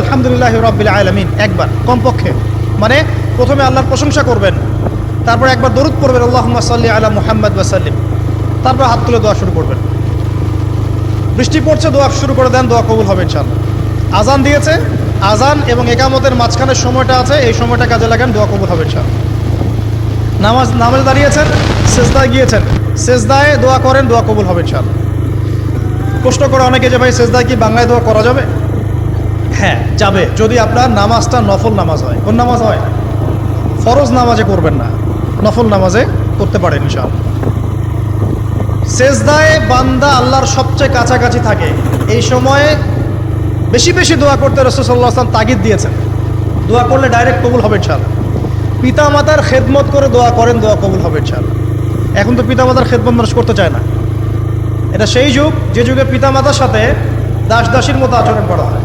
আলহামদুলিল্লাহ রাব্বিল আলামিন একবার কমপক্ষে, মানে প্রথমে আল্লাহর প্রশংসা করবেন, তারপর একবার দরুদ পড়বেন আল্লাহুম্মা সাল্লি আলা মুহাম্মাদ ওয়া সাল্লিম, তারপর হাত তুলে দোয়া শুরু করবেন। বৃষ্টি পড়ছে, দোয়া শুরু করে দেন, দোয়া কবুল হবে ইনশাআল্লাহ। আজান দিয়েছে, আজান এবং একামতের মাঝখানের সময়টা আছে, এই সময়টা কাজে লাগান, দোয়া কবুল হবে ইনশাআল্লাহ। নামাজে দাঁড়িয়েছেন, সেজদায় গিয়েছেন, সেজদায় দোয়া করেন, দোয়া কবুল হবে ইনশাআল্লাহ। প্রশ্ন করে অনেকে যে ভাই সেজদায় কি বাংলায় দোয়া করা যাবে? হ্যাঁ যাবে, যদি আপনার নামাজটা নফল নামাজ হয়। কোন নামাজ হয়? ফরজ নামাজে করবেন না, নফল নামাজে করতে পারেন ইনশাআল্লাহ। সেজদায় বান্দা আল্লাহর সবচেয়ে কাছাকাছি থাকে, এই সময়ে বেশি বেশি দোয়া করতে রাসূল সাল্লাল্লাহু আলাইহি ওয়াসাল্লাম তাগিদ দিয়েছেন। দোয়া করলে ডাইরেক্ট কবুল হবে ইনশাআল্লাহ। পিতা মাতার খেদমত করে দোয়া করেন, দোয়া কবুল হবে ইনশাআল্লাহ। এখন তো পিতা মাতার খেদমত মানুষ করতে চায় না। এটা সেই যুগ যে যুগে পিতা মাতার সাথে দাস দাসীর মতো আচরণ করা হয়।